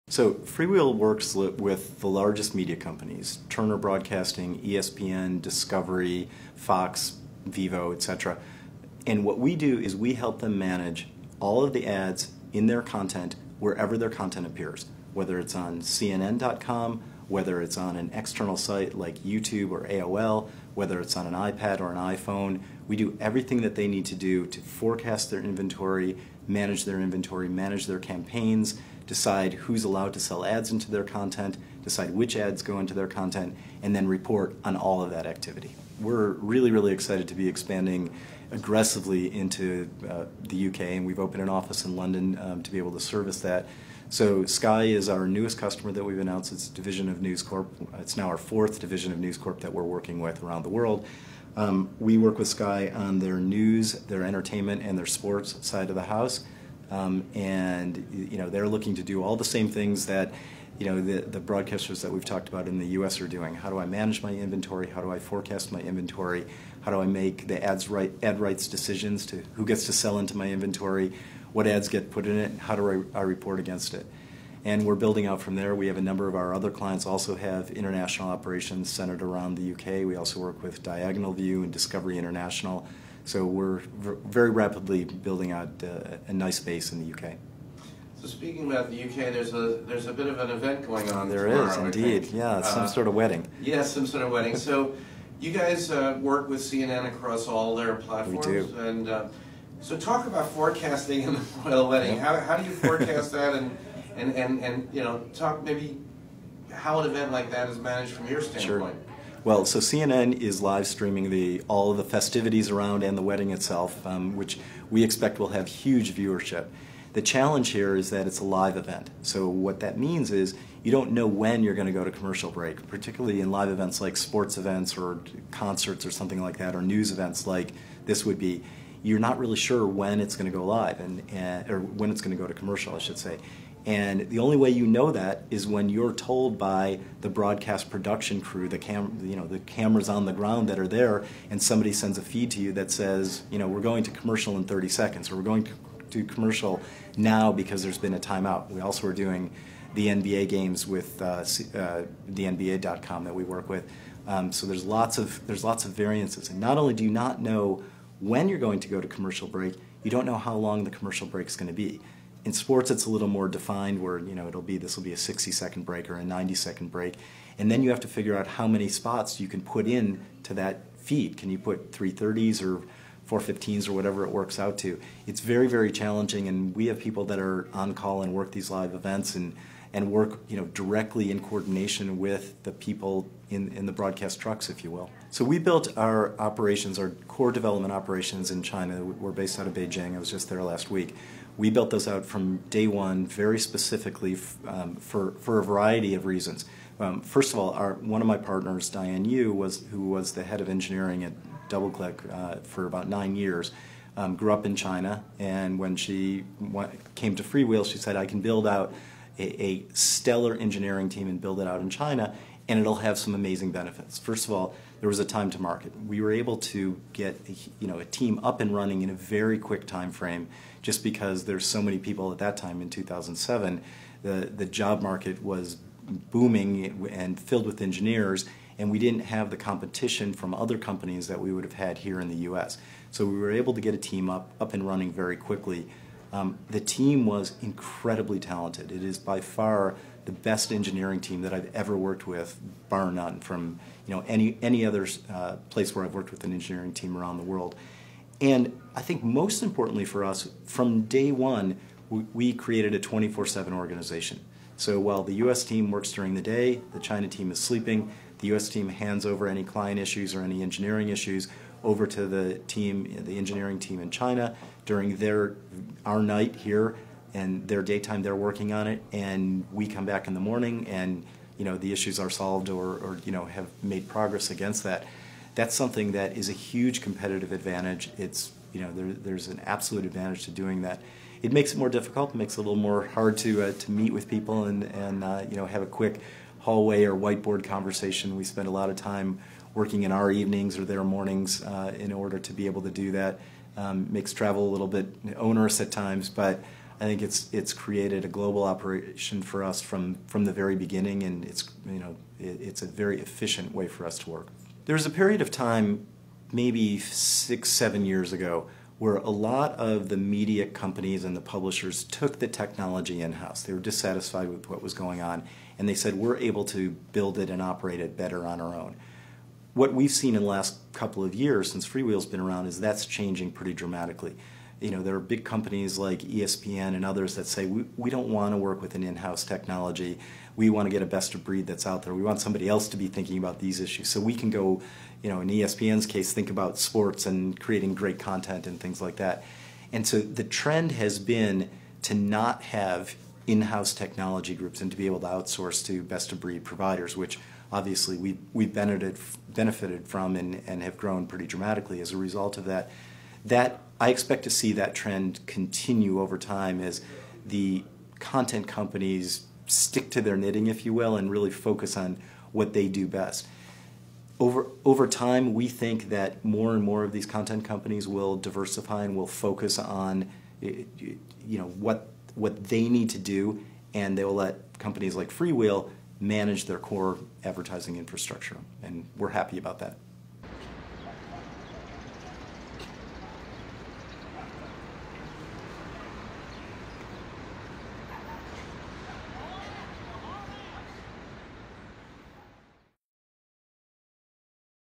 So FreeWheel works with the largest media companies, Turner Broadcasting, ESPN, Discovery, Fox, Vivo, etc. And what we do is we help them manage all of the ads in their content wherever their content appears, whether it's on CNN.com, whether it's on an external site like YouTube or AOL, whether it's on an iPad or an iPhone. We do everything that they need to do to forecast their inventory, manage their campaigns, decide who's allowed to sell ads into their content, decide which ads go into their content, and then report on all of that activity. We're really, really excited to be expanding aggressively into the UK, and we've opened an office in London to be able to service that. So Sky is our newest customer that we've announced. It's a division of News Corp. It's now our fourth division of News Corp that we're working with around the world. We work with Sky on their news, their entertainment, and their sports side of the house. And they're looking to do all the same things that the broadcasters that we've talked about in the U.S. are doing. How do I manage my inventory? How do I forecast my inventory? How do I make the ad rights decisions to who gets to sell into my inventory? What ads get put in it? And how do I report against it? And we're building out from there. We have a number of our other clients also have international operations centered around the UK. We also work with Diagonal View and Discovery International. So we're very rapidly building out a nice base in the UK. So speaking about the UK, there's a bit of an event going on There tomorrow, is, indeed. Yeah, it's some sort of wedding. Yes, some sort of wedding. So you guys work with CNN across all their platforms. We do. And so talk about forecasting in the royal wedding. How do you forecast that, and talk maybe how an event like that is managed from your standpoint. Sure. Well, so CNN is live streaming all of the festivities around and the wedding itself, which we expect will have huge viewership. The challenge here is that it's a live event. So what that means is you don't know when you're going to go to commercial break, particularly in live events like sports events or concerts or something like that, or news events like this would be. You're not really sure when it's going to go live, or when it's going to go to commercial, I should say. And the only way you know that is when you're told by the broadcast production crew, the cameras on the ground that are there, and somebody sends a feed to you that says, we're going to commercial in 30 seconds, or we're going to do commercial now because there's been a timeout. We also are doing the NBA games with the NBA.com that we work with. So there's lots of variances. And not only do you not know when you're going to go to commercial break, you don't know how long the commercial break is going to be. In sports, it's a little more defined, where this will be a 60-second break or a 90-second break, and then you have to figure out how many spots you can put in to that feed. Can you put 3:30s or 4:15s or whatever it works out to? It's very, very challenging, and we have people that are on call and work these live events and work directly in coordination with the people in the broadcast trucks, if you will. So we built our operations, our core development operations in China. We're based out of Beijing. I was just there last week. We built those out from day one very specifically for a variety of reasons. First of all, one of my partners, Diane Yu, who was the head of engineering at DoubleClick for about 9 years, grew up in China, and when she came to FreeWheel, she said, I can build out a stellar engineering team and build it out in China, and it'll have some amazing benefits. First of all, there was a time to market. We were able to get a team up and running in a very quick time frame, just because there's so many people at that time in 2007. The job market was booming and filled with engineers, and we didn't have the competition from other companies that we would have had here in the U.S. So we were able to get a team up and running very quickly. The team was incredibly talented. It is by far the best engineering team that I've ever worked with, bar none, from any other place where I've worked with an engineering team around the world. And I think most importantly for us, from day one, we created a 24/7 organization. So while the U.S. team works during the day, the China team is sleeping, the U.S. team hands over any client issues or any engineering issues over to the engineering team in China during our night here, and their daytime they're working on it, and we come back in the morning and the issues are solved or have made progress against that. That's something that is a huge competitive advantage. It's there's an absolute advantage to doing that. It makes it more difficult. It makes it a little more hard to meet with people and have a quick hallway or whiteboard conversation. We spend a lot of time working in our evenings or their mornings in order to be able to do that. Makes travel a little bit onerous at times, but I think it's created a global operation for us from the very beginning, and it's a very efficient way for us to work. There was a period of time, maybe 6-7 years ago, where a lot of the media companies and the publishers took the technology in-house. They were dissatisfied with what was going on, and they said, we're able to build it and operate it better on our own. What we've seen in the last couple of years since FreeWheel's been around is that's changing pretty dramatically. There are big companies like ESPN and others that say, we don't want to work with an in-house technology. We want to get a best of breed that's out there. We want somebody else to be thinking about these issues. So we can go, in ESPN's case, think about sports and creating great content and things like that. And so the trend has been to not have in-house technology groups and to be able to outsource to best of breed providers, which obviously we've benefited from and have grown pretty dramatically as a result of that. I expect to see that trend continue over time as the content companies stick to their knitting, if you will, and really focus on what they do best. Over time, we think that more and more of these content companies will diversify and will focus on what they need to do, and they will let companies like FreeWheel manage their core advertising infrastructure, and we're happy about that.